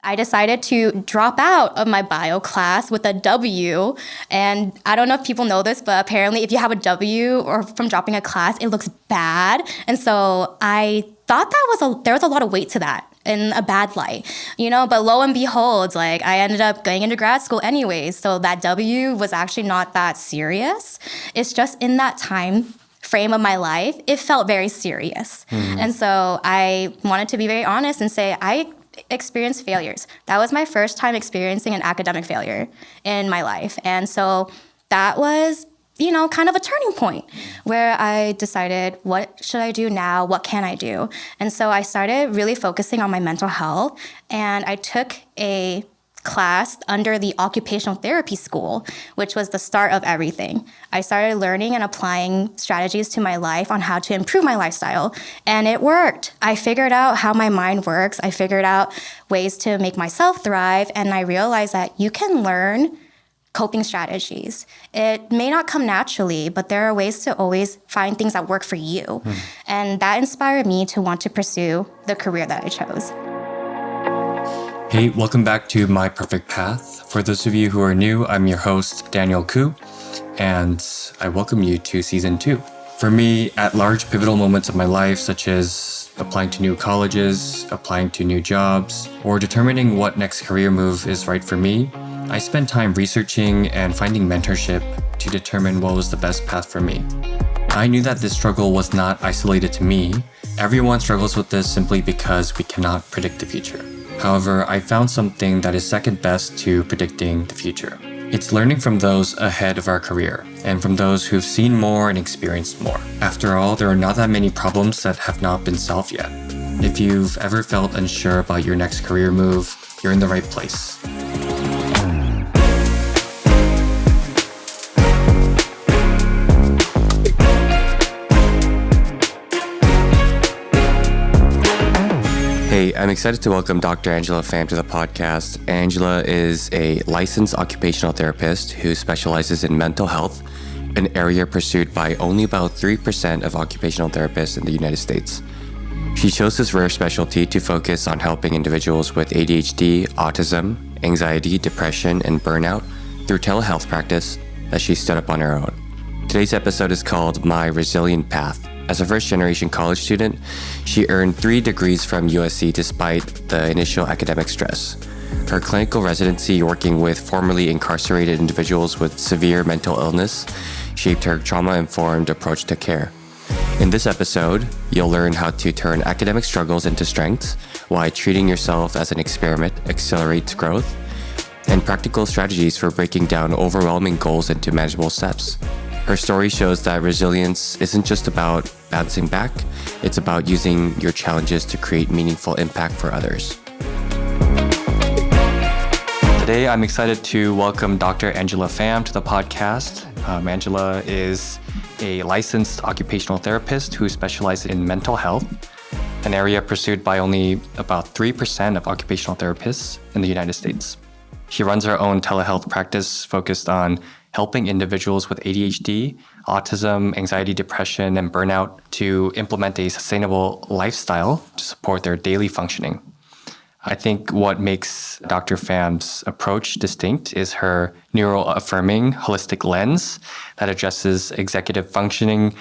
I decided to drop out of my bio class with a W. And I don't know if people know this, but apparently if you have a W or from dropping a class, it looks bad. And so I thought there was a lot of weight to that in a bad light, but lo and behold, I ended up going into grad school anyways. So that W was actually not that serious. It's just in that time frame of my life, it felt very serious. Mm-hmm. And so I wanted to be very honest and say, I experienced failures. That was my first time experiencing an academic failure in my life. And so that was, kind of a turning point where I decided, what should I do now? What can I do? And so I started really focusing on my mental health, and I took a class under the occupational therapy school, which was the start of everything. I started learning and applying strategies to my life on how to improve my lifestyle, and it worked. I figured out how my mind works. I figured out ways to make myself thrive, and I realized that you can learn coping strategies. It may not come naturally, but there are ways to always find things that work for you. And that inspired me to want to pursue the career that I chose. Hey, welcome back to My Perfect Path. For those of you who are new, I'm your host, Daniel Koo, and I welcome you to Season 2. For me, at large pivotal moments of my life, such as applying to new colleges, applying to new jobs, or determining what next career move is right for me, I spent time researching and finding mentorship to determine what was the best path for me. I knew that this struggle was not isolated to me. Everyone struggles with this simply because we cannot predict the future. However, I found something that is second best to predicting the future. It's learning from those ahead of our career and from those who've seen more and experienced more. After all, there are not that many problems that have not been solved yet. If you've ever felt unsure about your next career move, you're in the right place. Hey, I'm excited to welcome Dr. Angela Pham to the podcast. Angela is a licensed occupational therapist who specializes in mental health, an area pursued by only about 3% of occupational therapists in the United States. She chose this rare specialty to focus on helping individuals with ADHD, autism, anxiety, depression, and burnout through telehealth practice that she stood up on her own. Today's episode is called My Resilient Path. As a first-generation college student, she earned 3 degrees from USC despite the initial academic stress. Her clinical residency working with formerly incarcerated individuals with severe mental illness shaped her trauma-informed approach to care. In this episode, you'll learn how to turn academic struggles into strengths, why treating yourself as an experiment accelerates growth, and practical strategies for breaking down overwhelming goals into manageable steps. Her story shows that resilience isn't just about bouncing back, it's about using your challenges to create meaningful impact for others. Today, I'm excited to welcome Dr. Angela Pham to the podcast. Angela is a licensed occupational therapist who specializes in mental health, an area pursued by only about 3% of occupational therapists in the United States. She runs her own telehealth practice focused on helping individuals with ADHD, autism, anxiety, depression, and burnout to implement a sustainable lifestyle to support their daily functioning. I think what makes Dr. Pham's approach distinct is her neuro-affirming holistic lens that addresses executive functioning,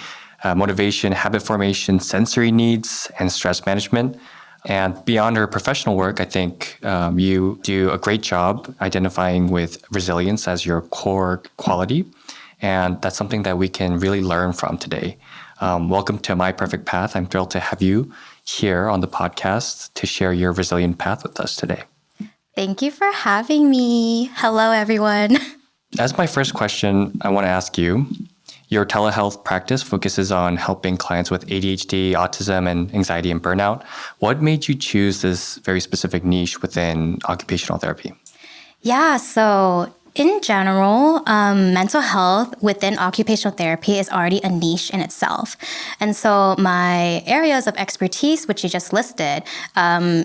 motivation, habit formation, sensory needs, and stress management. And beyond her professional work, I think you do a great job identifying with resilience as your core quality. And that's something that we can really learn from today. Welcome to My Perfect Path. I'm thrilled to have you here on the podcast to share your resilient path with us today. Thank you for having me. Hello, everyone. As my first question, I want to ask you, your telehealth practice focuses on helping clients with ADHD, autism, and anxiety and burnout. What made you choose this very specific niche within occupational therapy? Yeah, so in general, mental health within occupational therapy is already a niche in itself. And so my areas of expertise, which you just listed,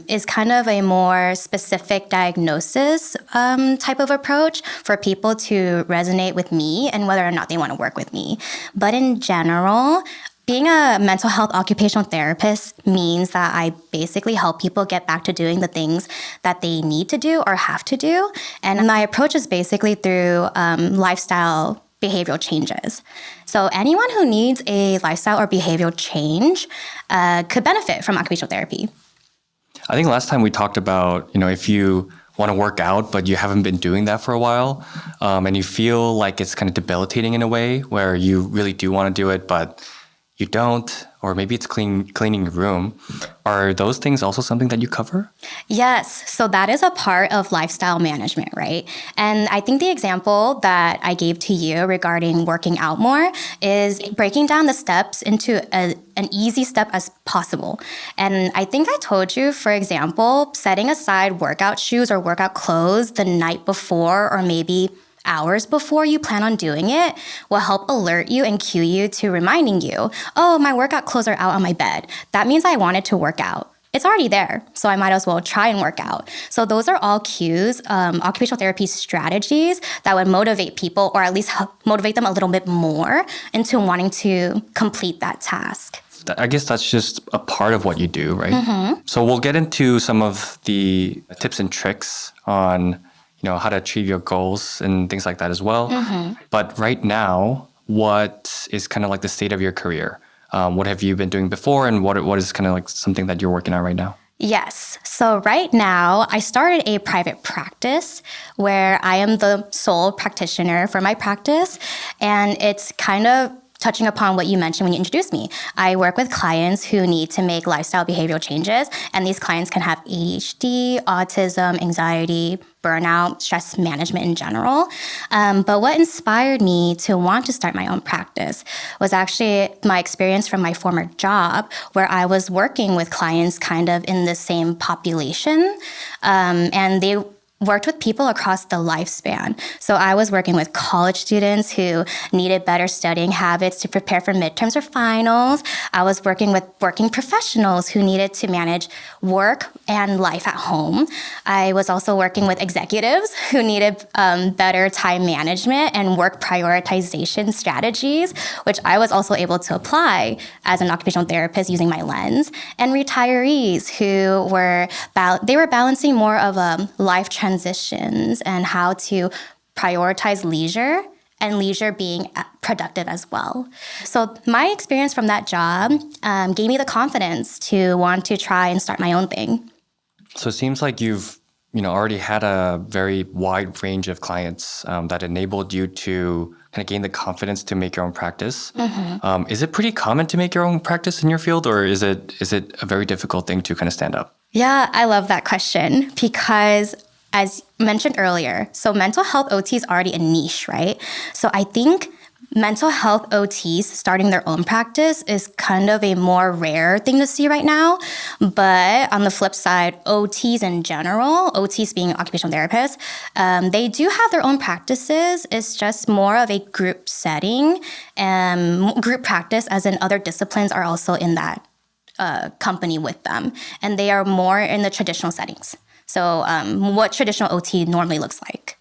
is kind of a more specific diagnosis type of approach for people to resonate with me and whether or not they want to work with me. But in general, Being a mental health occupational therapist means that I basically help people get back to doing the things that they need to do or have to do. And my approach is basically through lifestyle behavioral changes. So anyone who needs a lifestyle or behavioral change could benefit from occupational therapy. I think last time we talked about, if you want to work out, but you haven't been doing that for a while, and you feel like it's kind of debilitating in a way where you really do want to do it, but you don't, or maybe it's cleaning your room. Are those things also something that you cover? Yes. So that is a part of lifestyle management, right? And I think the example that I gave to you regarding working out more is breaking down the steps into an easy step as possible. And I think I told you, for example, setting aside workout shoes or workout clothes the night before or maybe hours before you plan on doing it will help alert you and cue you to reminding you, oh, my workout clothes are out on my bed. That means I wanted to work out. It's already there, so I might as well try and work out. So those are all cues, occupational therapy strategies that would motivate people, or at least motivate them a little bit more into wanting to complete that task. I guess that's just a part of what you do, right? Mm-hmm. So we'll get into some of the tips and tricks on how to achieve your goals and things like that as well. Mm-hmm. But right now, what is kind of like the state of your career? What have you been doing before, and what is kind of like something that you're working on right now? Yes. So right now, I started a private practice where I am the sole practitioner for my practice, and it's kind of touching upon what you mentioned when you introduced me. I work with clients who need to make lifestyle behavioral changes, and these clients can have ADHD, autism, anxiety, burnout, stress management in general. But what inspired me to want to start my own practice was actually my experience from my former job, where I was working with clients kind of in the same population, and they worked with people across the lifespan. So I was working with college students who needed better studying habits to prepare for midterms or finals. I was working with working professionals who needed to manage work and life at home. I was also working with executives who needed better time management and work prioritization strategies, which I was also able to apply as an occupational therapist using my lens. And retirees who were balancing more of a life transitions and how to prioritize leisure, and leisure being productive as well. So my experience from that job gave me the confidence to want to try and start my own thing. So it seems like you've already had a very wide range of clients that enabled you to kind of gain the confidence to make your own practice. Mm-hmm. Is it pretty common to make your own practice in your field, or is it a very difficult thing to kind of stand up? Yeah, I love that question because, as mentioned earlier, so mental health OT is already a niche, right? So I think mental health OTs starting their own practice is kind of a more rare thing to see right now. But on the flip side, OTs in general, OTs being occupational therapists, they do have their own practices. It's just more of a group setting, and group practice, as in other disciplines are also in that company with them. And they are more in the traditional settings. So what traditional OT normally looks like.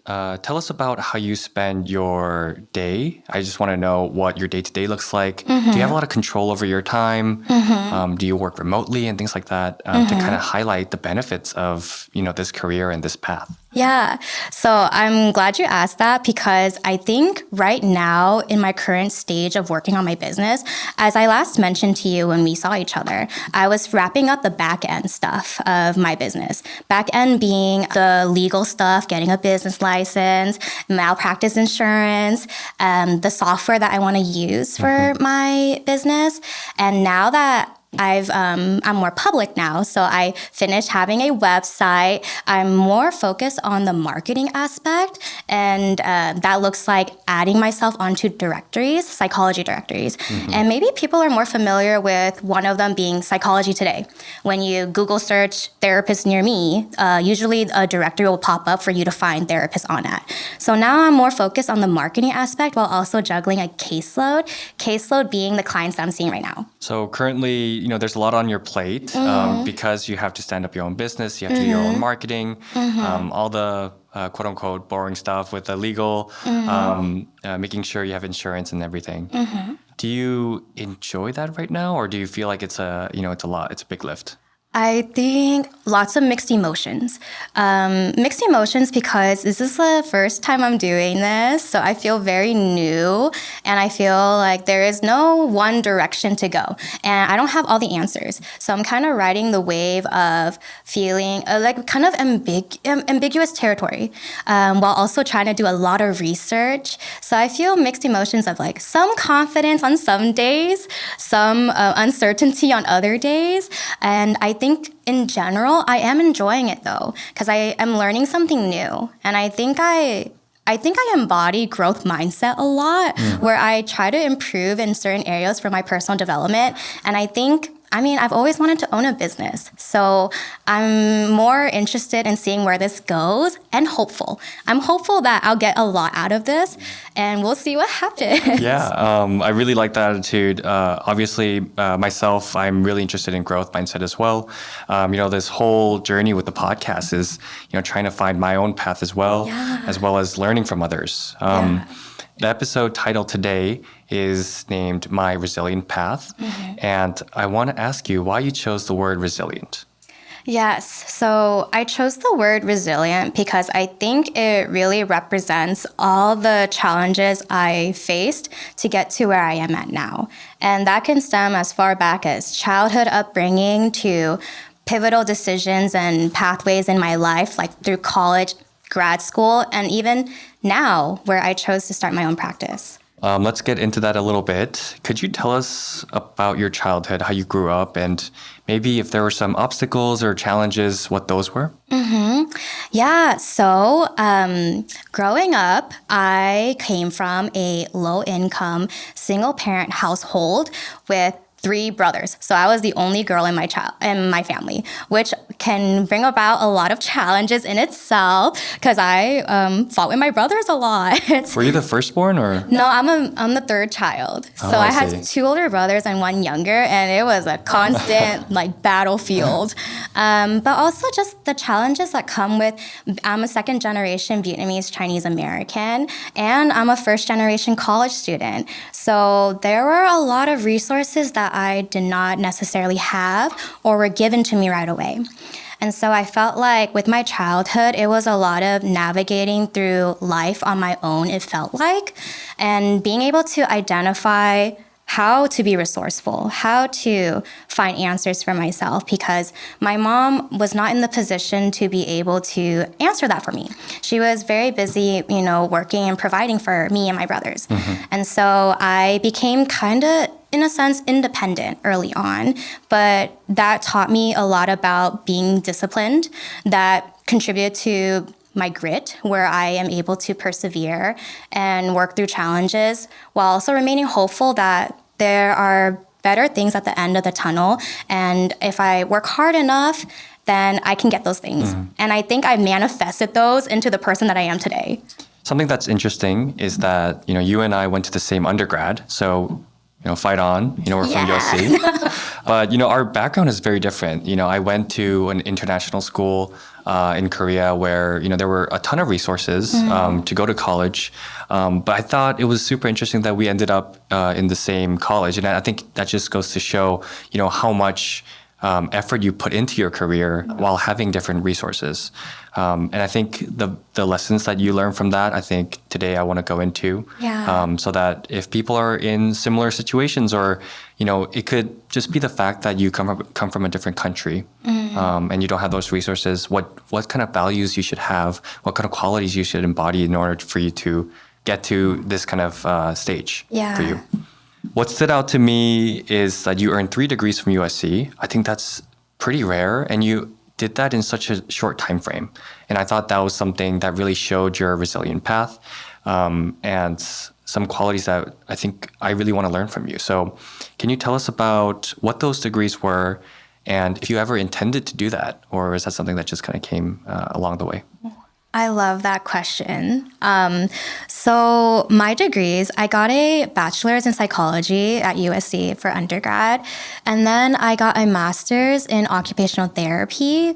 Tell us about how you spend your day. I just want to know what your day-to-day looks like. Mm-hmm. Do you have a lot of control over your time? Mm-hmm. Do you work remotely and things like that to kind of highlight the benefits of this career and this path? Yeah. So I'm glad you asked that, because I think right now in my current stage of working on my business, as I last mentioned to you when we saw each other, I was wrapping up the back end stuff of my business. Back end being the legal stuff, getting a business license, malpractice insurance, the software that I want to use for my business. And now that I'm more public now, so I finished having a website. I'm more focused on the marketing aspect, and that looks like adding myself onto directories, psychology directories. Mm-hmm. And maybe people are more familiar with one of them being Psychology Today. When you Google search therapist near me, usually a directory will pop up for you to find therapists on it. So now I'm more focused on the marketing aspect while also juggling a caseload being the clients that I'm seeing right now. So currently, there's a lot on your plate because you have to stand up your own business, you have to do your own marketing, all the quote unquote boring stuff with the legal, making sure you have insurance and everything. Do you enjoy that right now, or do you feel like it's it's a big lift? I think lots of mixed emotions. Mixed emotions because this is the first time I'm doing this, so I feel very new and I feel like there is no one direction to go. And I don't have all the answers. So I'm kind of riding the wave of feeling like kind of ambiguous territory while also trying to do a lot of research. So I feel mixed emotions of like some confidence on some days, some uncertainty on other days. And I think in general, I am enjoying it though, because I am learning something new. And I think I embody growth mindset a lot, where I try to improve in certain areas for my personal development. And I've always wanted to own a business. So I'm more interested in seeing where this goes and hopeful. I'm hopeful that I'll get a lot out of this and we'll see what happens. Yeah, I really like that attitude. Obviously, myself, I'm really interested in growth mindset as well. This whole journey with the podcast is, trying to find my own path as well, as well as learning from others. The episode title today is named My Resilient Path. And I want to ask you why you chose the word resilient. Yes. So I chose the word resilient because I think it really represents all the challenges I faced to get to where I am at now. And that can stem as far back as childhood upbringing to pivotal decisions and pathways in my life, like through college, grad school, and even now where I chose to start my own practice. Let's get into that a little bit. Could you tell us about your childhood, how you grew up, and maybe if there were some obstacles or challenges, what those were? Yeah, so growing up, I came from a low-income, single-parent household with 3 brothers. So I was the only girl in my family, which can bring about a lot of challenges in itself because I fought with my brothers a lot. Were you the firstborn or? No, I'm the 3rd child. So I had 2 older brothers and 1 younger, and it was a constant battlefield. But also just the challenges that come with, I'm a 2nd generation Vietnamese Chinese American, and I'm a 1st generation college student. So there were a lot of resources that I did not necessarily have or were given to me right away. And so I felt like with my childhood, it was a lot of navigating through life on my own, it felt like, and being able to identify how to be resourceful, how to find answers for myself, because my mom was not in the position to be able to answer that for me. She was very busy, working and providing for me and my brothers. And so I became kind of, in a sense, independent early on, but that taught me a lot about being disciplined, that contributed to my grit, where I am able to persevere and work through challenges while also remaining hopeful that there are better things at the end of the tunnel. And if I work hard enough, then I can get those things. And I think I manifested those into the person that I am today. Something that's interesting is that, you and I went to the same undergrad. So, fight on, we're from USC. But, our background is very different. I went to an international school in Korea where, there were a ton of resources to go to college. But I thought it was super interesting that we ended up in the same college. And I think that just goes to show, how much effort you put into your career while having different resources. And I think the lessons that you learn from that, I think today I want to go into. So that if people are in similar situations or, it could just be the fact that you come from a different country and you don't have those resources, what kind of values you should have, what kind of qualities you should embody in order for you to get to this kind of stage for you. What stood out to me is that you earned 3 degrees from USC. I think that's pretty rare, and you did that in such a short time frame. And I thought that was something that really showed your resilient path and some qualities that I think I really want to learn from you. So can you tell us about what those degrees were and if you ever intended to do that, or is that something that just kind of came along the way? I love that question. So my degrees, I got a bachelor's in psychology at USC for undergrad, and then I got a master's in occupational therapy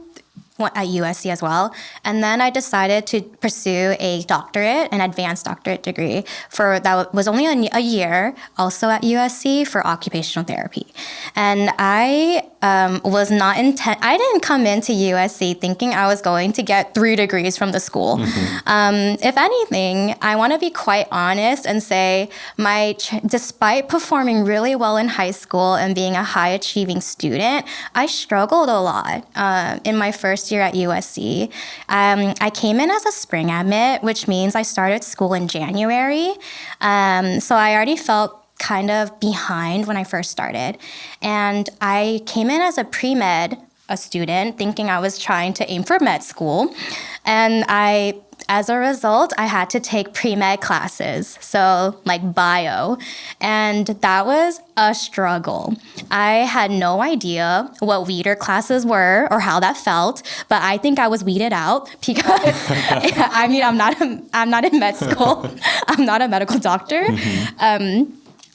at USC as well. And then I decided to pursue a doctorate, an advanced doctorate degree that was only a year, also at USC for occupational therapy. And I was not I didn't come into USC thinking I was going to get 3 degrees from the school. If anything, I want to be quite honest and say despite performing really well in high school and being a high achieving student, I struggled a lot in my first year at USC. I came in as a spring admit, which means I started school in January. So I already felt kind of behind when I first started. And I came in as a pre-med, a student, thinking I was trying to aim for med school. And as a result, I had to take pre-med classes, so like bio, and that was a struggle. I had no idea what weeder classes were or how that felt, but I think I was weeded out because I mean, I'm not in med school. I'm not a medical doctor.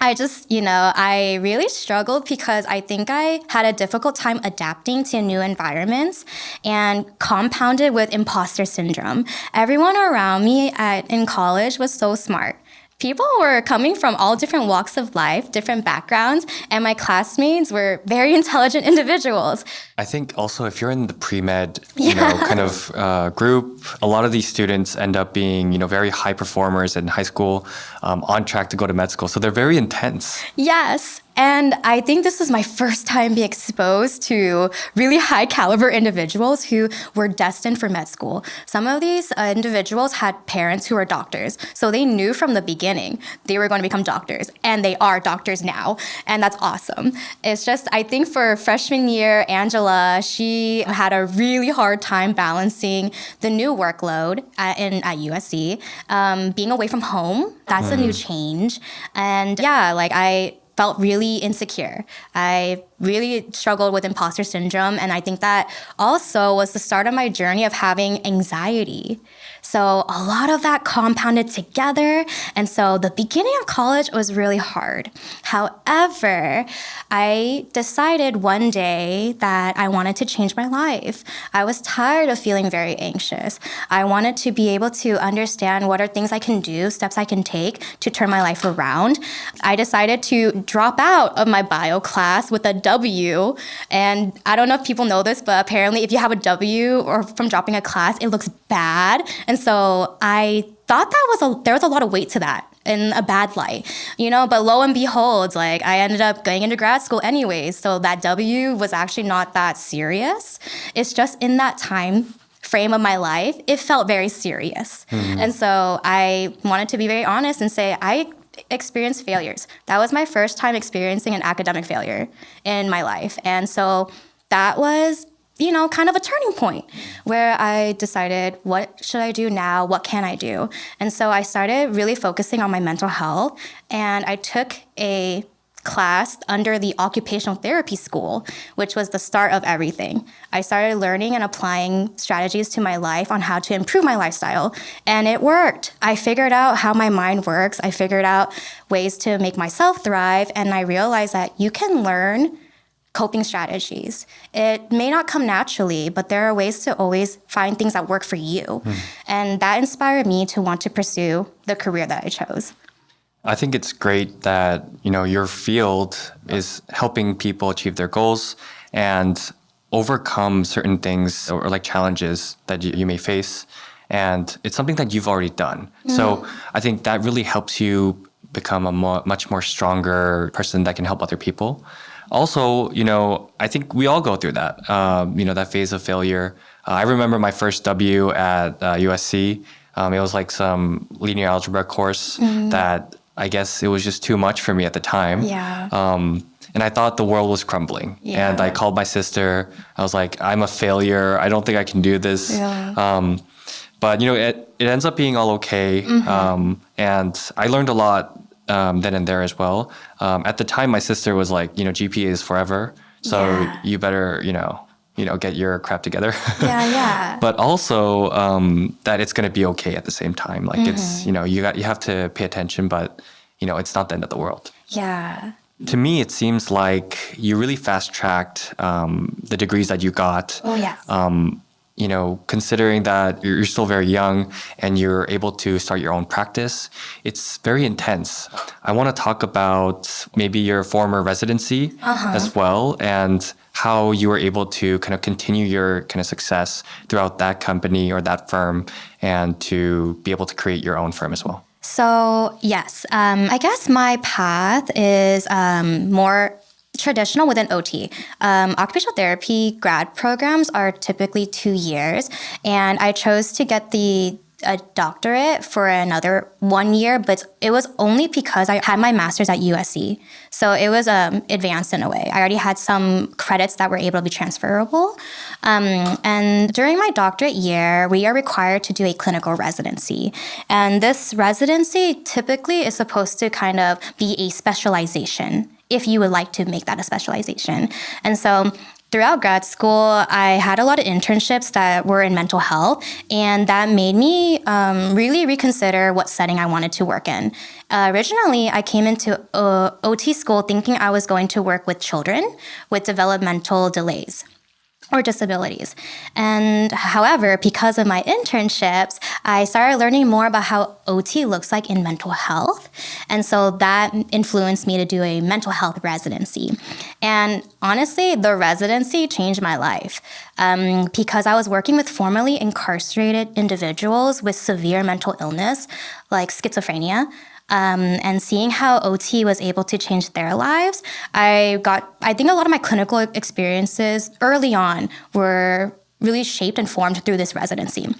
I really struggled because I think I had a difficult time adapting to new environments and compounded with imposter syndrome. Everyone around me in college was so smart. People were coming from all different walks of life, different backgrounds, and my classmates were very intelligent individuals. I think also if you're in the pre-med, kind of group, a lot of these students end up being, very high performers in high school, on track to go to med school. So they're very intense. Yes. And I think this is my first time being exposed to really high caliber individuals who were destined for med school. Some of these individuals had parents who were doctors. So they knew from the beginning they were going to become doctors. And they are doctors now. And that's awesome. It's just, I think for freshman year, Angela, she had a really hard time balancing the new workload at USC, being away from home. That's a new change. And I felt really insecure. I really struggled with imposter syndrome. And I think that also was the start of my journey of having anxiety. So a lot of that compounded together. And so the beginning of college was really hard. However, I decided one day that I wanted to change my life. I was tired of feeling very anxious. I wanted to be able to understand what are things I can do, steps I can take to turn my life around. I decided to drop out of my bio class with a W. And I don't know if people know this, but apparently if you have a W or from dropping a class, it looks bad. And so I thought there was a lot of weight to that in a bad light, but lo and behold, I ended up going into grad school anyways. So that W was actually not that serious. It's just in that time frame of my life, it felt very serious. And so I wanted to be very honest and say, I experienced failures. That was my first time experiencing an academic failure in my life. And so that was kind of a turning point where I decided, what should I do now? What can I do? And so I started really focusing on my mental health, and I took a class under the occupational therapy school, which was the start of everything. I started learning and applying strategies to my life on how to improve my lifestyle, and it worked. I figured out how my mind works. I figured out ways to make myself thrive, and I realized that you can learn coping strategies. It may not come naturally, but there are ways to always find things that work for you. And that inspired me to want to pursue the career that I chose. I think it's great that, your field is helping people achieve their goals and overcome certain things or like challenges that you may face. And it's something that you've already done. So I think that really helps you become a much more stronger person that can help other people. Also, I think we all go through that, that phase of failure. I remember my first W at USC. It was like some linear algebra course that I guess it was just too much for me at the time. Yeah. And I thought the world was crumbling. Yeah. And I called my sister. I was like, I'm a failure. I don't think I can do this. Yeah. But, it ends up being all okay. And I learned a lot then and there as well. At the time, my sister was like, GPA is forever. So you better, get your crap together. Yeah. But also that it's going to be okay at the same time. Like it's, you have to pay attention, but, it's not the end of the world. Yeah. To me, it seems like you really fast-tracked the degrees that you got. Oh, yes. considering that you're still very young and you're able to start your own practice, it's very intense. I want to talk about maybe your former residency as well, and how you were able to kind of continue your kind of success throughout that company or that firm, and to be able to create your own firm as well. So yes, I guess my path is more traditional within OT. Occupational therapy grad programs are typically 2 years, and I chose to get a doctorate for another 1 year, but it was only because I had my master's at USC. So it was advanced in a way. I already had some credits that were able to be transferable. And during my doctorate year, we are required to do a clinical residency. And this residency typically is supposed to kind of be a specialization, if you would like to make that a specialization. And so throughout grad school, I had a lot of internships that were in mental health, and that made me really reconsider what setting I wanted to work in. Originally, I came into OT school thinking I was going to work with children with developmental delays or disabilities. And however, because of my internships, I started learning more about how OT looks like in mental health. And so that influenced me to do a mental health residency. And honestly, the residency changed my life because I was working with formerly incarcerated individuals with severe mental illness, like schizophrenia. And seeing how OT was able to change their lives, I think a lot of my clinical experiences early on were really shaped and formed through this residency.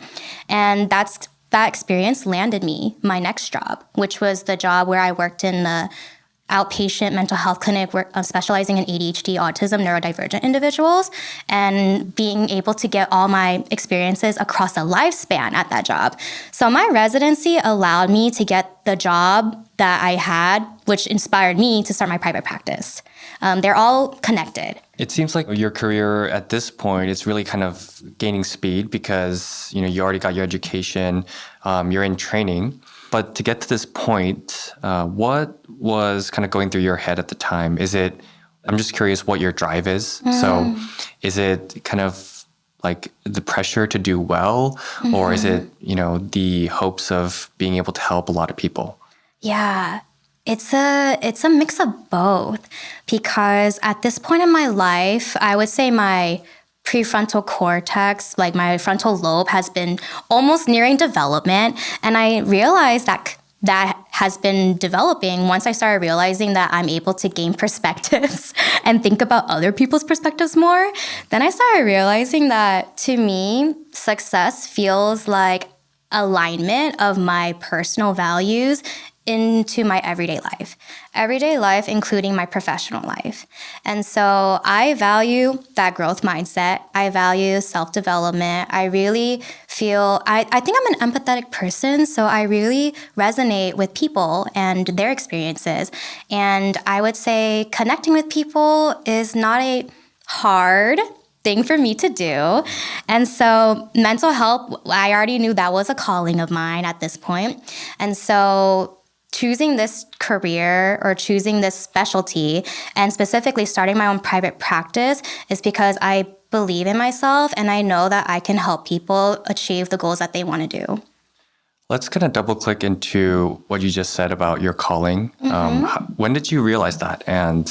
And that experience landed me my next job, which was the job where I worked in the outpatient mental health clinic specializing in ADHD, autism, neurodivergent individuals, and being able to get all my experiences across a lifespan at that job. So my residency allowed me to get the job that I had, which inspired me to start my private practice. They're all connected. It seems like your career at this point is really kind of gaining speed because, you already got your education, you're in training. But to get to this point, what was kind of going through your head at the time? I'm just curious what your drive is. So is it kind of like the pressure to do well, or is it, the hopes of being able to help a lot of people? Yeah, it's a mix of both, because at this point in my life, I would say my prefrontal cortex, like my frontal lobe, has been almost nearing development. And I realized that has been developing once I started realizing that I'm able to gain perspectives and think about other people's perspectives more. Then I started realizing that, to me, success feels like alignment of my personal values into my everyday life, including my professional life. And so I value that growth mindset. I value self-development. I really feel, I think I'm an empathetic person, so I really resonate with people and their experiences. And I would say connecting with people is not a hard thing for me to do. And so mental health, I already knew that was a calling of mine at this point. And so choosing this career or choosing this specialty and specifically starting my own private practice is because I believe in myself and I know that I can help people achieve the goals that they want to do. Let's kind of double click into what you just said about your calling. When did you realize that? And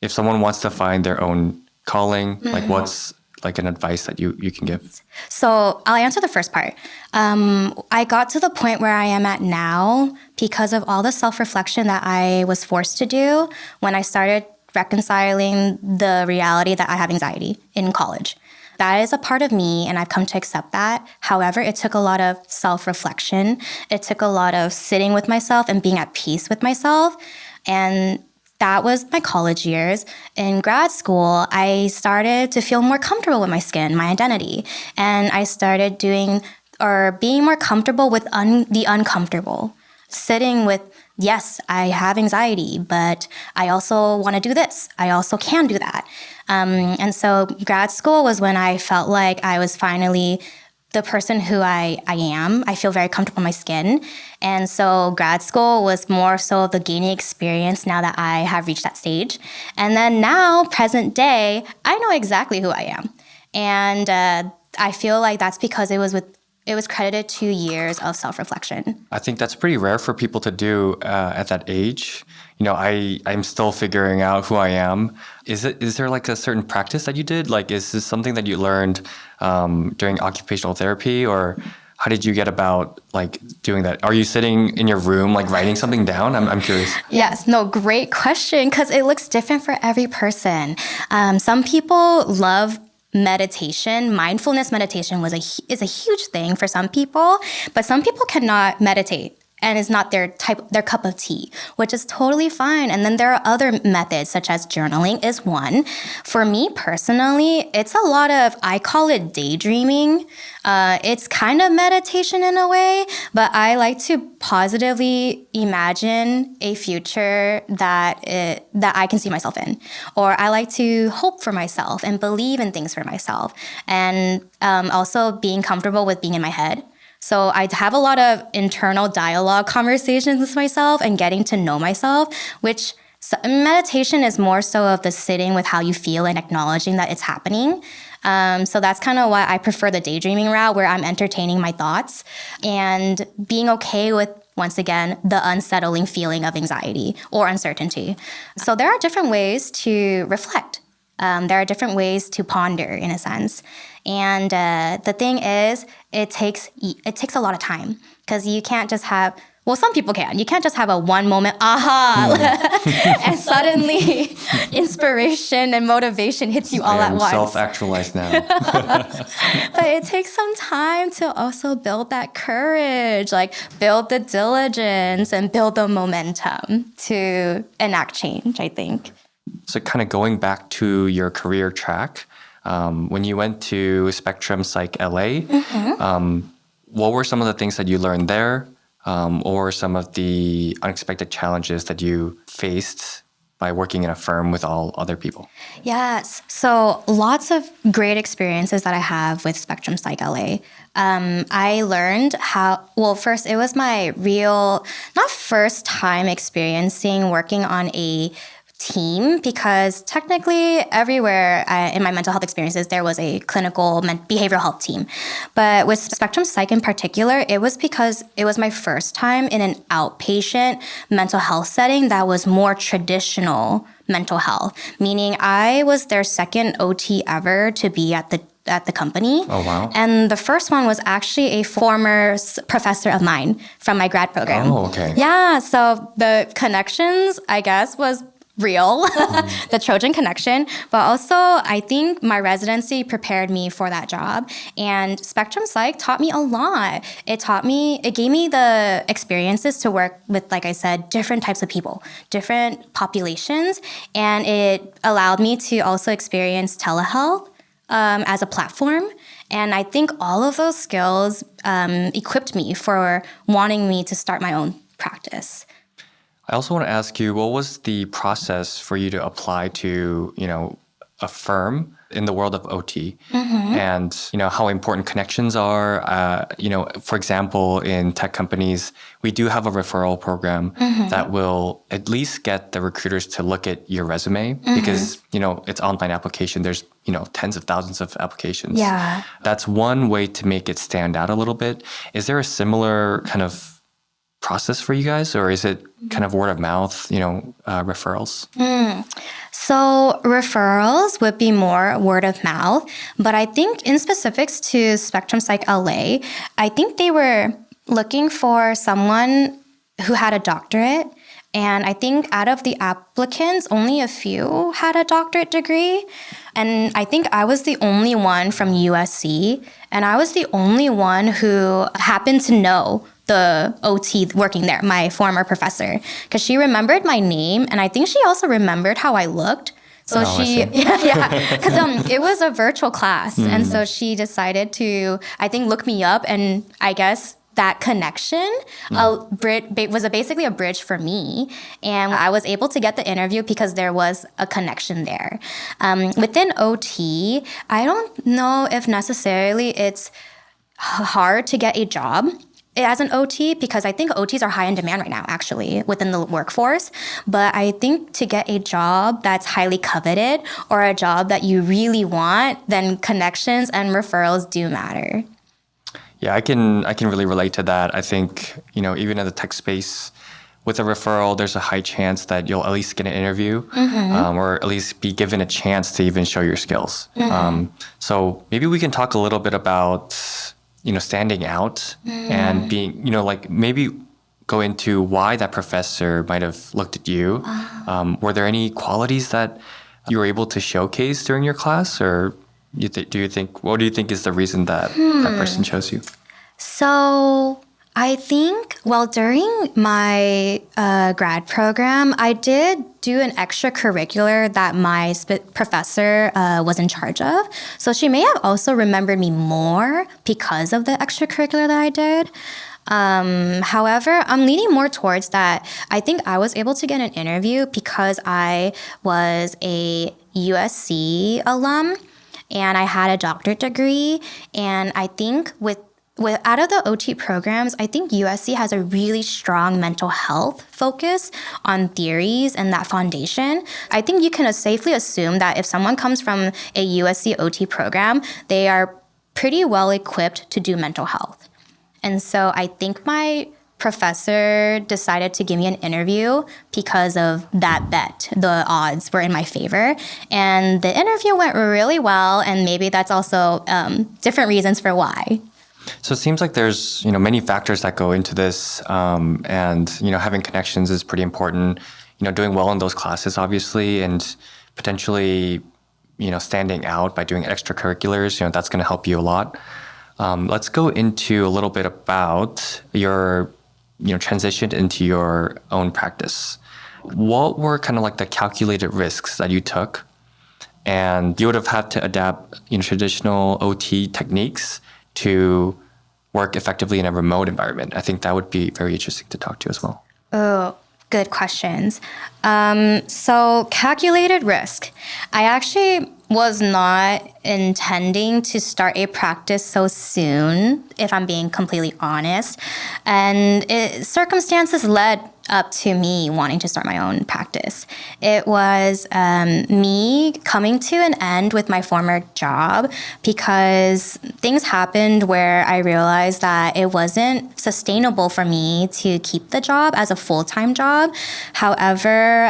if someone wants to find their own calling, like what's like an advice that you can give? So I'll answer the first part. I got to the point where I am at now because of all the self-reflection that I was forced to do when I started reconciling the reality that I have anxiety in college. That is a part of me, and I've come to accept that. However, it took a lot of self-reflection. It took a lot of sitting with myself and being at peace with myself. And that was my college years. In grad school, I started to feel more comfortable with my skin, my identity. And I started being more comfortable with the uncomfortable. Sitting with, yes, I have anxiety, but I also want to do this. I also can do that. And so grad school was when I felt like I was finally the person who I am. I feel very comfortable in my skin. And so grad school was more so the gaining experience now that I have reached that stage. And then now, present day, I know exactly who I am. And I feel like that's because it was credited to years of self-reflection. I think that's pretty rare for people to do at that age. I'm still figuring out who I am. Is there like a certain practice that you did? Like, is this something that you learned during occupational therapy, or how did you get about like doing that? Are you sitting in your room like writing something down? I'm curious. Yes, no, great question, because it looks different for every person. Some people love meditation. Mindfulness meditation is a huge thing for some people, but some people cannot meditate and it's not their cup of tea, which is totally fine. And then there are other methods, such as journaling is one. For me personally, it's a lot of, I call it daydreaming. It's kind of meditation in a way, but I like to positively imagine a future that I can see myself in, or I like to hope for myself and believe in things for myself, and also being comfortable with being in my head. So I have a lot of internal dialogue conversations with myself and getting to know myself, which meditation is more so of the sitting with how you feel and acknowledging that it's happening. So that's kind of why I prefer the daydreaming route, where I'm entertaining my thoughts and being okay with, once again, the unsettling feeling of anxiety or uncertainty. So there are different ways to reflect. There are different ways to ponder, in a sense. And the thing is, it takes a lot of time, because you can't just have, well, some people can. You can't just have a one moment aha, and suddenly inspiration and motivation hits you all at once. Self-actualized now. But it takes some time to also build that courage, like build the diligence and build the momentum to enact change, I think. So kind of going back to your career track, when you went to Spectrum Psych LA, what were some of the things that you learned there, or some of the unexpected challenges that you faced by working in a firm with all other people? Yes. So lots of great experiences that I have with Spectrum Psych LA. I learned first, it was my not first time experiencing working on a team, because technically everywhere in my mental health experiences, there was a clinical behavioral health team. But with Spectrum Psych in particular, it was because it was my first time in an outpatient mental health setting that was more traditional mental health, meaning I was their second OT ever to be at the company. Oh, wow. And the first one was actually a former professor of mine from my grad program. Oh, okay. Yeah, so the connections, I guess, was real, the Trojan connection, but also I think my residency prepared me for that job. And Spectrum Psych taught me a lot. It gave me the experiences to work with, like I said, different types of people, different populations, and it allowed me to also experience telehealth as a platform. And I think all of those skills equipped me for wanting me to start my own practice. I also want to ask you, what was the process for you to apply to, a firm in the world of OT, and, how important connections are? For example, in tech companies, we do have a referral program that will at least get the recruiters to look at your resume, because, it's online application. There's, tens of thousands of applications. Yeah. That's one way to make it stand out a little bit. Is there a similar kind of process for you guys, or is it kind of word of mouth, referrals? So referrals would be more word of mouth, but I think in specifics to Spectrum Psych LA, I think they were looking for someone who had a doctorate. And I think out of the applicants, only a few had a doctorate degree. And I think I was the only one from USC, and I was the only one who happened to know the OT working there, my former professor, because she remembered my name, and I think she also remembered how I looked. So because it was a virtual class, and so she decided to, I think, look me up, and I guess that connection was basically a bridge for me, and I was able to get the interview because there was a connection there. Within OT, I don't know if necessarily it's hard to get a job. as an OT, because I think OTs are high in demand right now, actually, within the workforce. But I think to get a job that's highly coveted or a job that you really want, then connections and referrals do matter. Yeah, I can really relate to that. I think, even in the tech space, with a referral, there's a high chance that you'll at least get an interview or at least be given a chance to even show your skills. So maybe we can talk a little bit about, standing out and being, maybe go into why that professor might have looked at you. Were there any qualities that you were able to showcase during your class, or what do you think is the reason that that person chose you? So I think, during my grad program, I did do an extracurricular that my professor was in charge of. So she may have also remembered me more because of the extracurricular that I did. However, I'm leaning more towards that. I think I was able to get an interview because I was a USC alum and I had a doctorate degree. And I think with out of the OT programs, I think USC has a really strong mental health focus on theories and that foundation. I think you can safely assume that if someone comes from a USC OT program, they are pretty well equipped to do mental health. And so I think my professor decided to give me an interview because of that bet. The odds were in my favor. And the interview went really well, and maybe that's also different reasons for why. So it seems like there's, many factors that go into this, and, having connections is pretty important, doing well in those classes, obviously, and potentially, standing out by doing extracurriculars, that's going to help you a lot. Let's go into a little bit about your, transition into your own practice. What were kind of like the calculated risks that you took? And you would have had to adapt, traditional OT techniques to work effectively in a remote environment. I think that would be very interesting to talk to as well. Oh, good questions. So calculated risk. I actually was not intending to start a practice so soon, if I'm being completely honest. And circumstances led up to me wanting to start my own practice. It was me coming to an end with my former job because things happened where I realized that it wasn't sustainable for me to keep the job as a full-time job. However,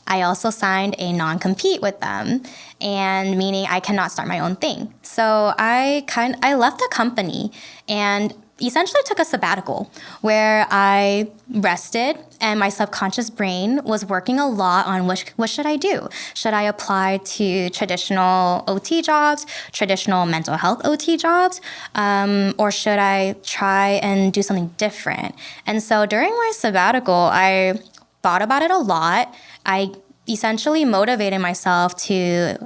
I also signed a non-compete with them, and meaning I cannot start my own thing. So I left the company and essentially took a sabbatical where I rested, and my subconscious brain was working a lot on what should I do? Should I apply to traditional OT jobs, traditional mental health OT jobs, or should I try and do something different? And so during my sabbatical, I thought about it a lot. I essentially motivated myself to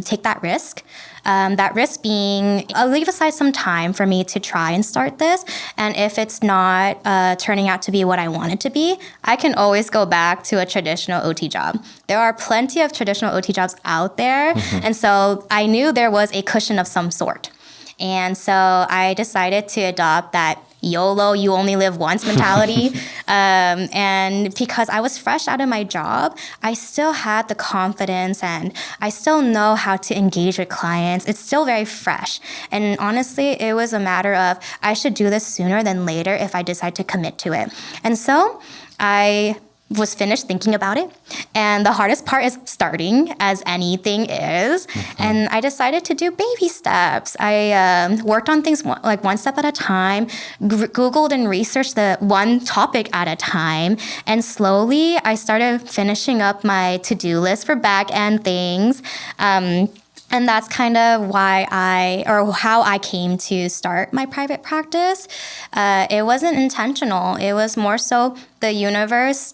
take that risk. That risk being, I'll leave aside some time for me to try and start this. And if it's not turning out to be what I want it to be, I can always go back to a traditional OT job. There are plenty of traditional OT jobs out there. And so I knew there was a cushion of some sort. And so I decided to adopt that YOLO, you only live once mentality. And because I was fresh out of my job, I still had the confidence and I still know how to engage with clients. It's still very fresh. And honestly, it was a matter of I should do this sooner than later if I decide to commit to it. And so I was finished thinking about it. And the hardest part is starting, as anything is. And I decided to do baby steps. I worked on things like one step at a time, Googled and researched the one topic at a time. And slowly I started finishing up my to-do list for back-end things. And that's kind of how I came to start my private practice. It wasn't intentional. It was more so the universe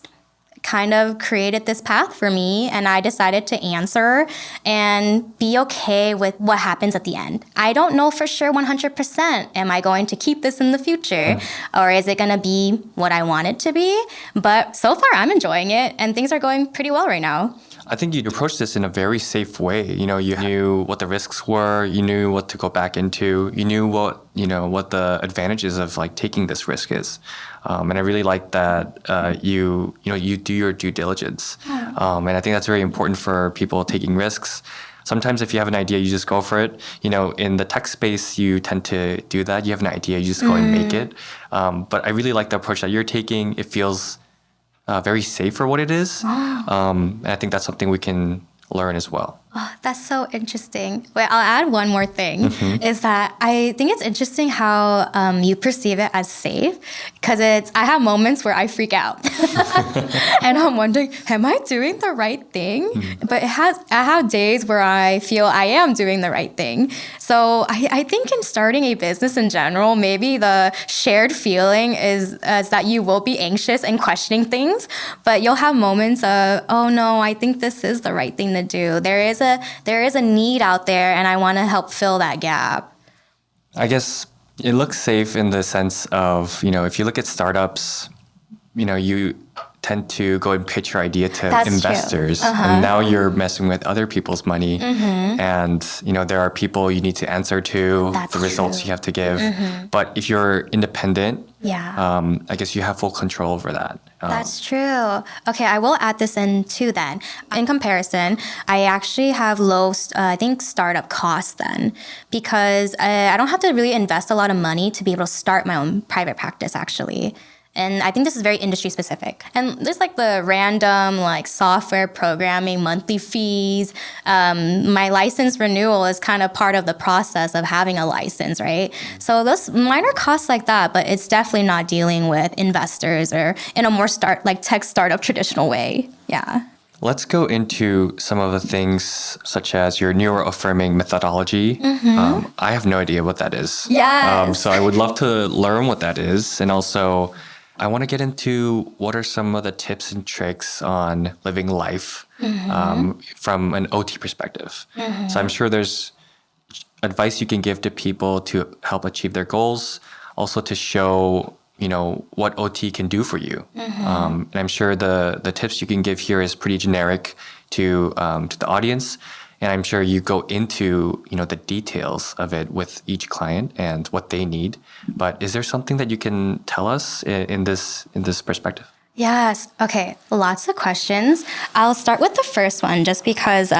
kind of created this path for me, and I decided to answer and be okay with what happens at the end. I don't know for sure 100%, am I going to keep this in the future, or is it going to be what I want it to be? But so far I'm enjoying it, and things are going pretty well right now. I think you approached this in a very safe way. You knew what the risks were, you knew what to go back into, you knew what what the advantages of like taking this risk is. And I really like that you do your due diligence. And I think that's very important for people taking risks. Sometimes if you have an idea, you just go for it. In the tech space, you tend to do that. You have an idea, you just go and make it. But I really like the approach that you're taking. It feels very safe for what it is. And I think that's something we can learn as well. Oh, that's so interesting. Wait, I'll add one more thing, is that I think it's interesting how you perceive it as safe, because I have moments where I freak out and I'm wondering, am I doing the right thing? But I have days where I feel I am doing the right thing. So I think in starting a business in general, maybe the shared feeling is that you will be anxious and questioning things, but you'll have moments of, oh no, I think this is the right thing to do. There is a need out there, and I want to help fill that gap. I guess it looks safe in the sense of, if you look at startups, you tend to go and pitch your idea to That's investors. true. And now you're messing with other people's money. And, there are people you need to answer to, That's the results true. you have to give. But if you're independent, Yeah. I guess you have full control over that. That's true. Okay, I will add this in too then. In comparison, I actually have low, startup costs then, because I don't have to really invest a lot of money to be able to start my own private practice actually. And I think this is very industry specific. And there's like the random like software programming monthly fees. My license renewal is kind of part of the process of having a license, right? So those minor costs like that, but it's definitely not dealing with investors or in a more tech startup traditional way. Yeah. Let's go into some of the things such as your neuroaffirming methodology. I have no idea what that is. Yes. So I would love to learn what that is. And also, I want to get into what are some of the tips and tricks on living life from an OT perspective. So I'm sure there's advice you can give to people to help achieve their goals, also to show what OT can do for you. And I'm sure the tips you can give here is pretty generic to the audience. And I'm sure you go into the details of it with each client and what they need. But is there something that you can tell us in this perspective? Yes. Okay. Lots of questions. I'll start with the first one just because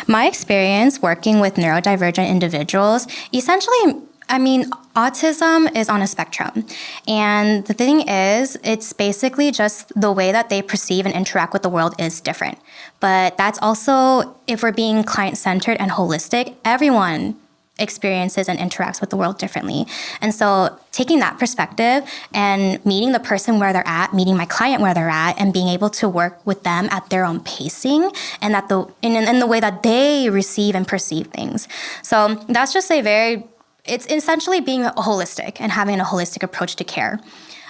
my experience working with neurodivergent individuals, essentially, autism is on a spectrum. And the thing is, it's basically just the way that they perceive and interact with the world is different. But that's also, if we're being client-centered and holistic, everyone experiences and interacts with the world differently. And so taking that perspective and meeting the person where they're at, meeting my client where they're at, and being able to work with them at their own pacing and in the way that they receive and perceive things. So that's just it's essentially being holistic and having a holistic approach to care.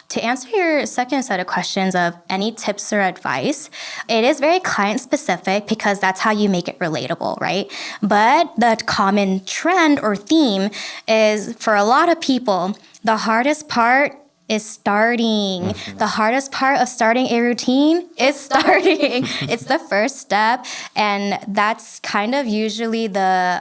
To answer your second set of questions of any tips or advice, it is very client specific because that's how you make it relatable, right? But the common trend or theme is for a lot of people, the hardest part is starting. The hardest part of starting a routine is starting. It's the first step. And that's kind of usually the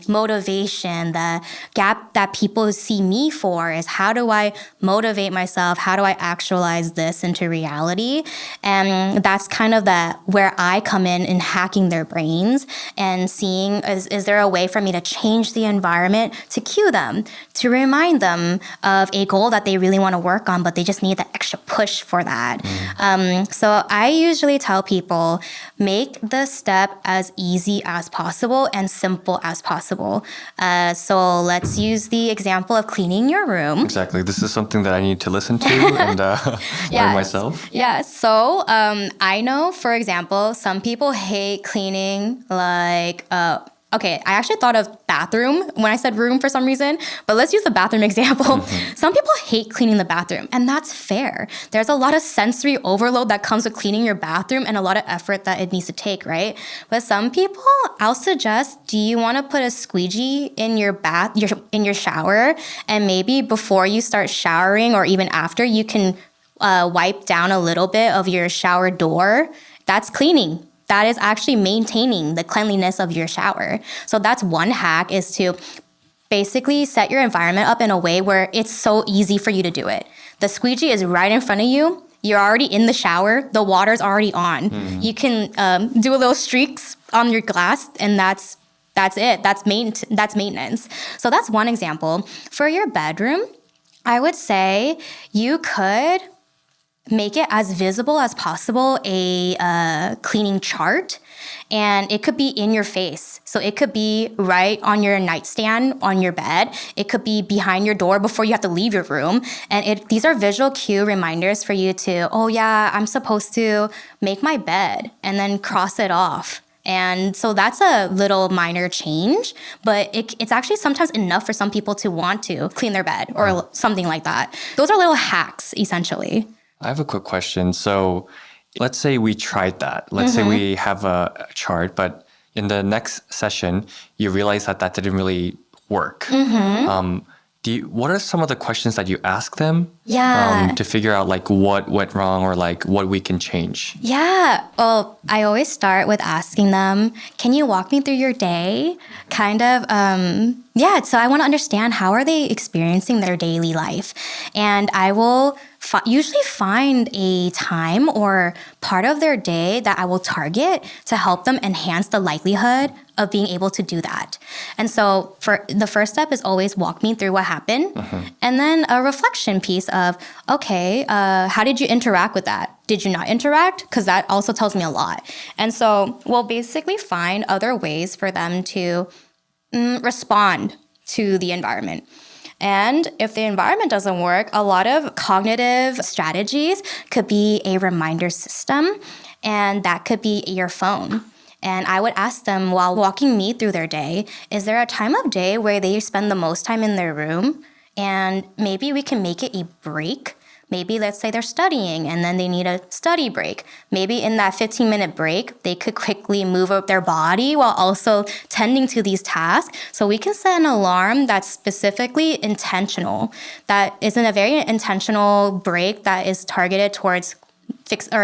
motivation, the gap that people see me for is how do I motivate myself? How do I actualize this into reality? And that's kind of where I come in hacking their brains and seeing is there a way for me to change the environment to cue them, to remind them of a goal that they really want to work on, but they just need that extra push for that. So I usually tell people, make the step as easy as possible and simple as possible. So let's use the example of cleaning your room. Exactly. This is something that I need to listen to and learn myself. Yes. So I know, for example, some people hate cleaning okay, I actually thought of bathroom when I said room for some reason, but let's use the bathroom example. Some people hate cleaning the bathroom, and that's fair. There's a lot of sensory overload that comes with cleaning your bathroom and a lot of effort that it needs to take, right? But some people, I'll suggest, do you want to put a squeegee in your in your shower, and maybe before you start showering or even after, you can wipe down a little bit of your shower door? That's cleaning. That is actually maintaining the cleanliness of your shower. So that's one hack, is to basically set your environment up in a way where it's so easy for you to do it. The squeegee is right in front of you. You're already in the shower. The water's already on. You can do a little streaks on your glass, and that's it. That's maintenance. So that's one example. For your bedroom, I would say you could make it as visible as possible a cleaning chart, and it could be in your face. So it could be right on your nightstand on your bed. It could be behind your door before you have to leave your room. And these are visual cue reminders for you to, oh yeah, I'm supposed to make my bed, and then cross it off. And so that's a little minor change, but it's actually sometimes enough for some people to want to clean their bed or something like that. Those are little hacks, essentially. I have a quick question. So let's say we tried that. Let's say we have a chart, but in the next session, you realize that didn't really work. What are some of the questions that you ask them to figure out like what went wrong or like what we can change? Yeah. Well, I always start with asking them, can you walk me through your day? Kind of, so I want to understand how are they experiencing their daily life? And I will usually find a time or part of their day that I will target to help them enhance the likelihood of being able to do that. And so for the first step is always walk me through what happened. And then a reflection piece of, okay, how did you interact with that? Did you not interact? Because that also tells me a lot. And so we'll basically find other ways for them to respond to the environment. And if the environment doesn't work, a lot of cognitive strategies could be a reminder system, and that could be your phone. And I would ask them while walking me through their day, is there a time of day where they spend the most time in their room? And maybe we can make it a break. Maybe let's say they're studying and then they need a study break. Maybe in that 15-minute break, they could quickly move up their body while also tending to these tasks. So we can set an alarm that's specifically intentional, that isn't a very intentional break that is targeted towards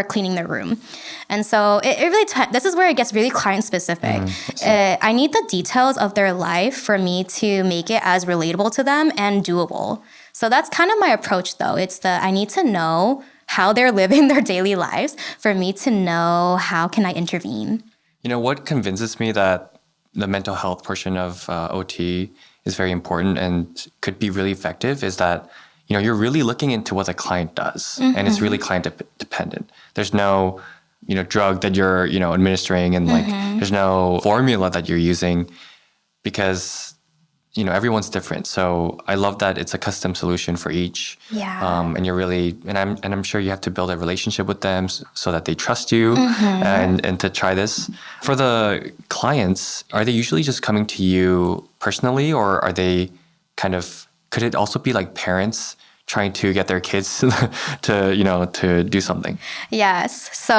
cleaning their room. And so it really, this is where it gets really client specific. I need the details of their life for me to make it as relatable to them and doable. So that's kind of my approach though. I need to know how they're living their daily lives for me to know how can I intervene. You know, what convinces me that the mental health portion of OT is very important and could be really effective is that, you know, you're really looking into what the client does and it's really client dependent. There's no, drug that you're, administering and like there's no formula that you're using because everyone's different. So I love that it's a custom solution for each. Yeah. And you're really, and I'm sure you have to build a relationship with them so that they trust you and to try this. For the clients, are they usually just coming to you personally, or are they could it also be like parents trying to get their kids to do something? Yes. So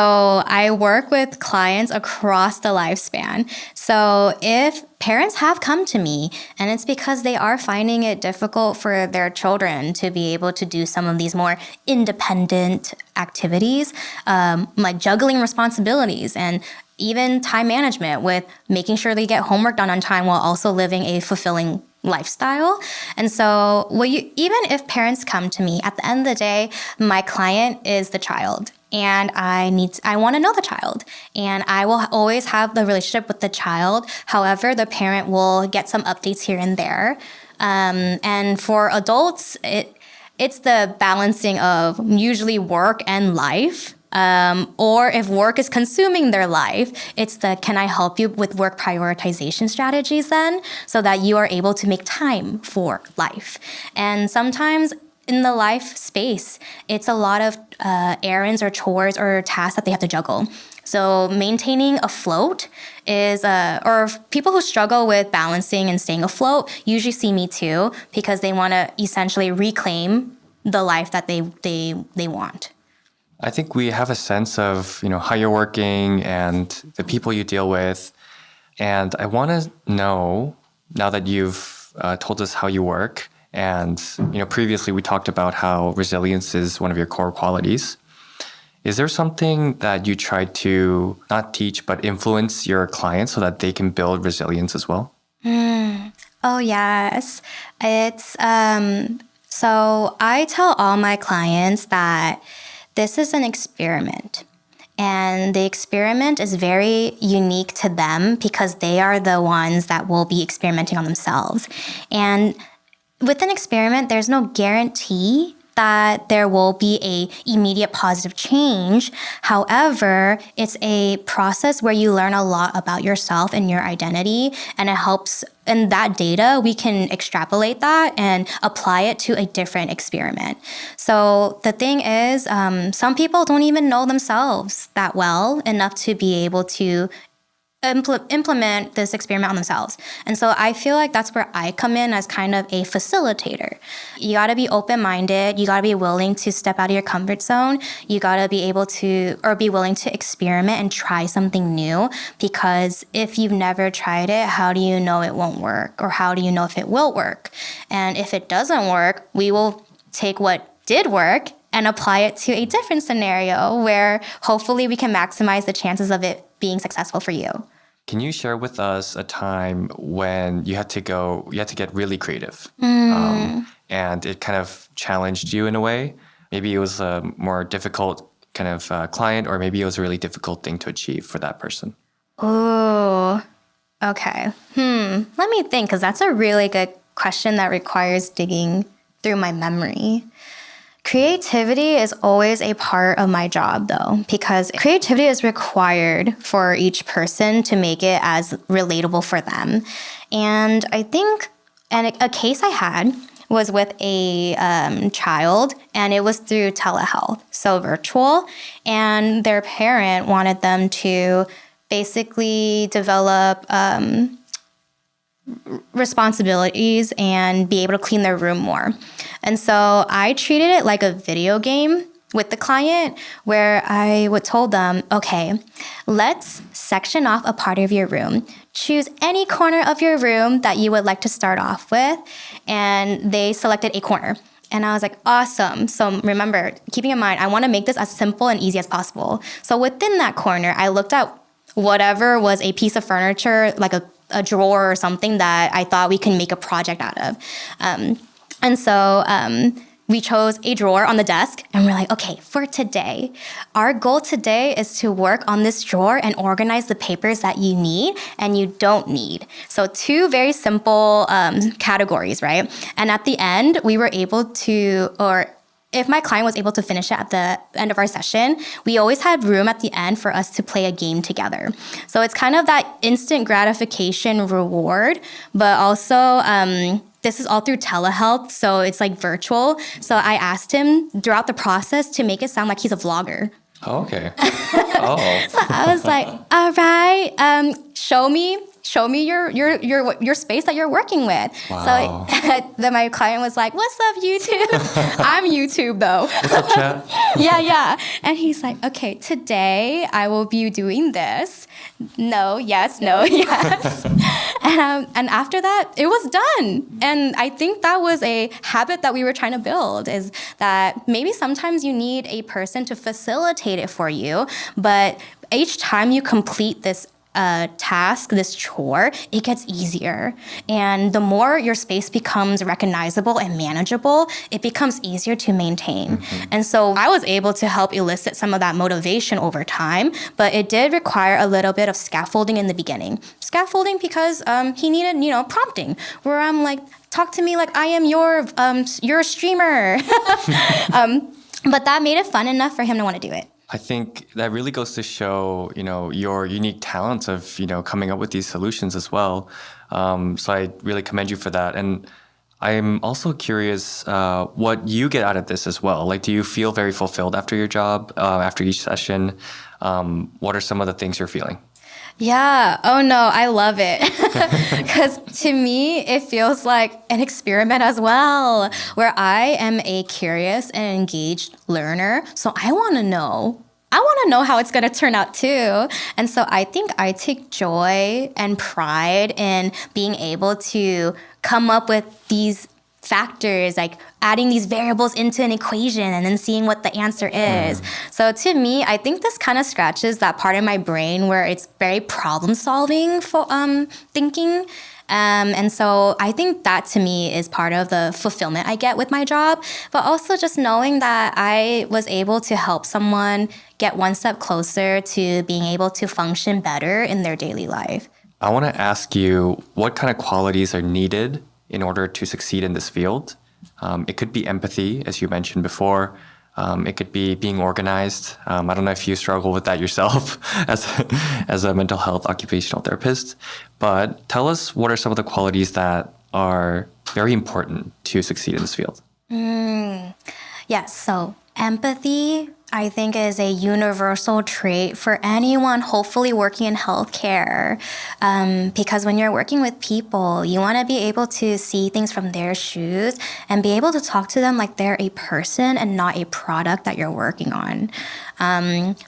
I work with clients across the lifespan. So if parents have come to me and it's because they are finding it difficult for their children to be able to do some of these more independent activities, like juggling responsibilities and even time management with making sure they get homework done on time while also living a fulfilling lifestyle. And so even if parents come to me, at the end of the day, my client is the child. And I want to know the child. And I will always have the relationship with the child. However, the parent will get some updates here and there. And for adults, it's the balancing of usually work and life. Or if work is consuming their life, it's can I help you with work prioritization strategies then so that you are able to make time for life. And sometimes in the life space, it's a lot of errands or chores or tasks that they have to juggle. So maintaining afloat is, or people who struggle with balancing and staying afloat usually see me too because they want to essentially reclaim the life that they want. I think we have a sense of, how you're working and the people you deal with. And I want to know, now that you've told us how you work, and, previously we talked about how resilience is one of your core qualities. Is there something that you try to not teach, but influence your clients so that they can build resilience as well? Oh, yes. It's so I tell all my clients that this is an experiment. And the experiment is very unique to them because they are the ones that will be experimenting on themselves. And with an experiment, there's no guarantee that there will be a immediate positive change. However, it's a process where you learn a lot about yourself and your identity, and it helps. And that data, we can extrapolate that and apply it to a different experiment. So the thing is, some people don't even know themselves that well enough to be able to implement this experiment on themselves. And so I feel like that's where I come in as kind of a facilitator. You got to be open-minded. You got to be willing to step out of your comfort zone. You got to be able to, or be willing to experiment and try something new, because if you've never tried it, how do you know it won't work? Or how do you know if it will work? And if it doesn't work, we will take what did work and apply it to a different scenario where hopefully we can maximize the chances of it being successful for you. Can you share with us a time when you had to get really creative, and it kind of challenged you in a way? Maybe it was a more difficult kind of client, or maybe it was a really difficult thing to achieve for that person. Ooh, okay. Let me think, because that's a really good question that requires digging through my memory. Creativity is always a part of my job, though, because creativity is required for each person to make it as relatable for them. And I think a case I had was with a child, and it was through telehealth, so virtual. And their parent wanted them to basically develop responsibilities and be able to clean their room more. And so I treated it like a video game with the client, where I would told them, okay, let's section off a part of your room. Choose any corner of your room that you would like to start off with. And they selected a corner. And I was like, awesome. So remember, keeping in mind, I want to make this as simple and easy as possible. So within that corner, I looked at whatever was a piece of furniture, like a drawer or something that I thought we can make a project out of. And so we chose a drawer on the desk, and we're like, okay, for today, our goal today is to work on this drawer and organize the papers that you need and you don't need. So two very simple categories, right? And at the end, we were able to, or if my client was able to finish it at the end of our session, we always had room at the end for us to play a game together. So it's kind of that instant gratification reward, but also this is all through telehealth, so it's like virtual. So I asked him throughout the process to make it sound like he's a vlogger. Oh, okay. Oh. So I was like, all right, show me your space that you're working with. Wow. So then my client was like, what's up, YouTube? I'm YouTube, though. What's up, chat? Yeah. And he's like, okay, today I will be doing this. No, yes. And after that, it was done. And I think that was a habit that we were trying to build, is that maybe sometimes you need a person to facilitate it for you, but each time you complete this task, this chore, it gets easier. And the more your space becomes recognizable and manageable, it becomes easier to maintain. Mm-hmm. And so I was able to help elicit some of that motivation over time, but it did require a little bit of scaffolding in the beginning. Scaffolding because he needed, prompting, where I'm like, talk to me like I am your streamer. But that made it fun enough for him to want to do it. I think that really goes to show, your unique talents of, coming up with these solutions as well. So I really commend you for that. And I'm also curious what you get out of this as well. Like, do you feel very fulfilled after your job, after each session? What are some of the things you're feeling? Yeah. Oh, no, I love it. Because to me, it feels like an experiment as well, where I am a curious and engaged learner. So I want to know how it's going to turn out too. And so I think I take joy and pride in being able to come up with these factors, like adding these variables into an equation and then seeing what the answer is. So to me, I think this kind of scratches that part of my brain where it's very problem solving for thinking. And so I think that to me is part of the fulfillment I get with my job, but also just knowing that I was able to help someone get one step closer to being able to function better in their daily life. I want to ask you what kind of qualities are needed in order to succeed in this field. It could be empathy, as you mentioned before. It could be being organized. I don't know if you struggle with that yourself as a mental health occupational therapist, but tell us what are some of the qualities that are very important to succeed in this field? Yes, so empathy, I think, is a universal trait for anyone hopefully working in healthcare. Because when you're working with people, you want to be able to see things from their shoes and be able to talk to them like they're a person and not a product that you're working on.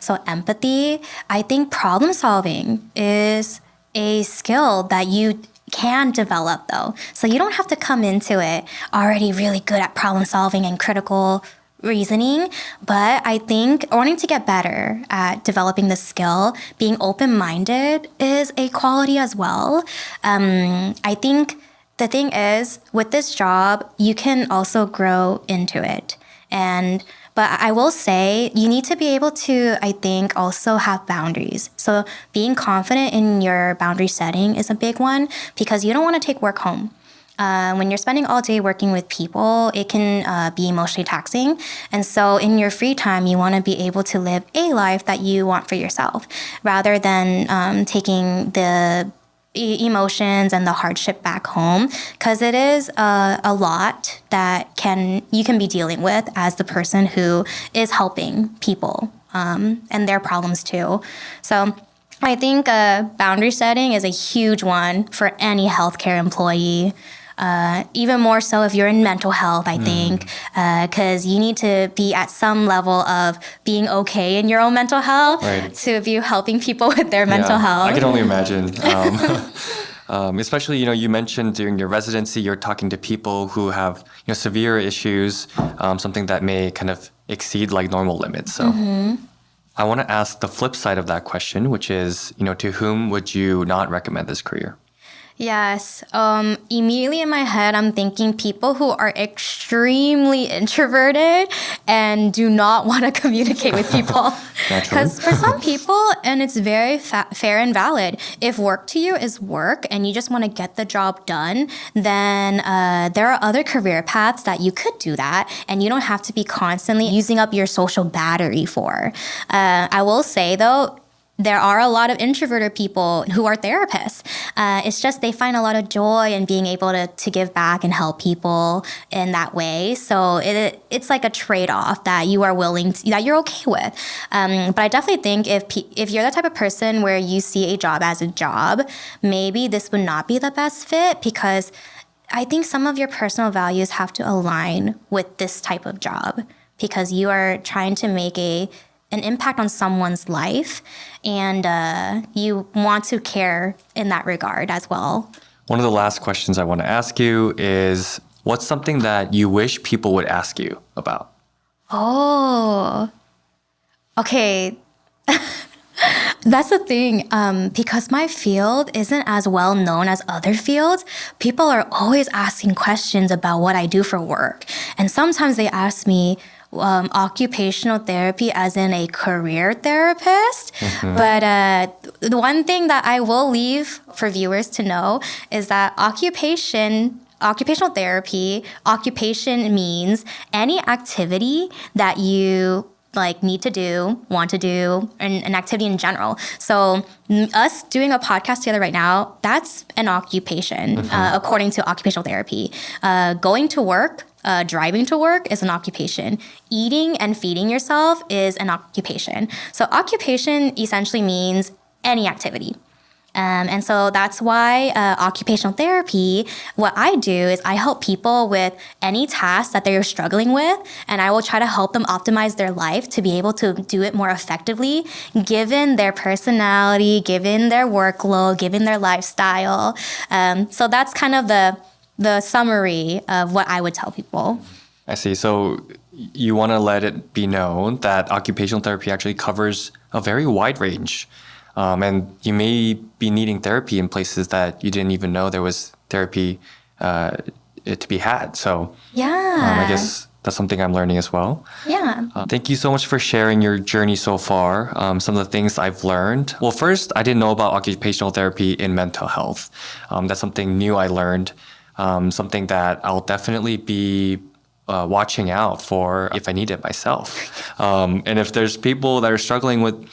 So empathy, I think problem solving is a skill that you can develop though. So you don't have to come into it already really good at problem solving and critical reasoning, but I think wanting to get better at developing the skill, being open-minded is a quality as well. I think the thing is, with this job, you can also grow into it. But I will say you need to be able to, I think, also have boundaries. So being confident in your boundary setting is a big one because you don't want to take work home. When you're spending all day working with people, it can be emotionally taxing. And so in your free time, you want to be able to live a life that you want for yourself rather than taking the emotions and the hardship back home, because it is a lot that you can be dealing with as the person who is helping people and their problems too. So I think boundary setting is a huge one for any healthcare employee. Even more so if you're in mental health, I think, because you need to be at some level of being okay in your own mental health to be helping people with their mental health. I can only imagine. Especially, you mentioned during your residency, you're talking to people who have, severe issues, something that may kind of exceed like normal limits. So I want to ask the flip side of that question, which is, to whom would you not recommend this career? Yes. Immediately in my head, I'm thinking people who are extremely introverted and do not want to communicate with people. Because for some people, and it's very fair and valid, if work to you is work and you just want to get the job done, then there are other career paths that you could do that and you don't have to be constantly using up your social battery for. I will say, though, there are a lot of introverted people who are therapists. It's just they find a lot of joy in being able to give back and help people in that way. So it's like a trade-off that you are that you're okay with. But I definitely think if you're the type of person where you see a job as a job, maybe this would not be the best fit because I think some of your personal values have to align with this type of job because you are trying to make an impact on someone's life, and you want to care in that regard as well. One of the last questions I want to ask you is, what's something that you wish people would ask you about? Oh, okay. That's the thing. Because my field isn't as well known as other fields, people are always asking questions about what I do for work. And sometimes they ask me, occupational therapy as in a career therapist. But the one thing that I will leave for viewers to know is that occupational therapy, occupation means any activity that you need to do, want to do, and an activity in general. So us doing a podcast together right now, that's an occupation, according to occupational therapy. Going to work, driving to work is an occupation. Eating and feeding yourself is an occupation. So occupation essentially means any activity. And so that's why occupational therapy, what I do is I help people with any task that they're struggling with, and I will try to help them optimize their life to be able to do it more effectively, given their personality, given their workload, given their lifestyle. So that's kind of the summary of what I would tell people. I see. So you want to let it be known that occupational therapy actually covers a very wide range And you may be needing therapy in places that you didn't even know there was therapy to be had. So I guess that's something I'm learning as well. Yeah. Thank you so much for sharing your journey so far. Some of the things I've learned. Well, first, I didn't know about occupational therapy in mental health. That's something new I learned. Something that I'll definitely be watching out for if I need it myself. And if there's people that are struggling with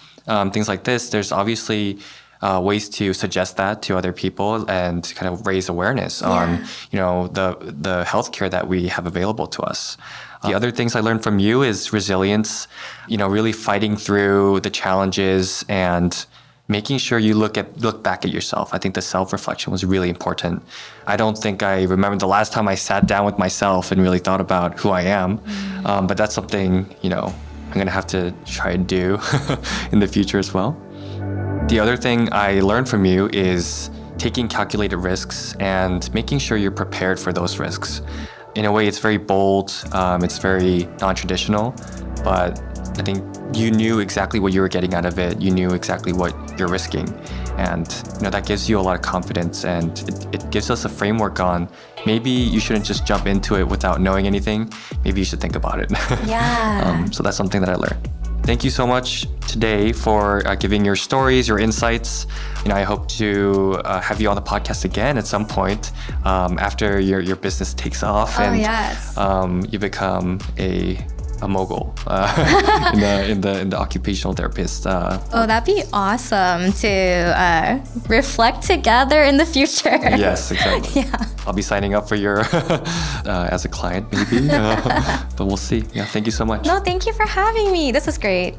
things like this, there's obviously ways to suggest that to other people and kind of raise awareness on, the healthcare that we have available to us. The other things I learned from you is resilience, really fighting through the challenges and making sure you look back at yourself. I think the self-reflection was really important. I don't think I remember the last time I sat down with myself and really thought about who I am. But that's something, I'm going to have to try and do in the future as well. The other thing I learned from you is taking calculated risks and making sure you're prepared for those risks. In a way, it's very bold, it's very non-traditional, but I think you knew exactly what you were getting out of it. You knew exactly what you're risking. And that gives you a lot of confidence, and it gives us a framework on maybe you shouldn't just jump into it without knowing anything. Maybe you should think about it. Yeah. So that's something that I learned. Thank you so much today for giving your stories, your insights. I hope to have you on the podcast again at some point after your business takes off and you become a mogul in the occupational therapist. That'd be awesome to reflect together in the future. Yes, exactly. Yeah. I'll be signing up for your as a client maybe, but we'll see. Yeah, thank you so much. No, thank you for having me. This was great.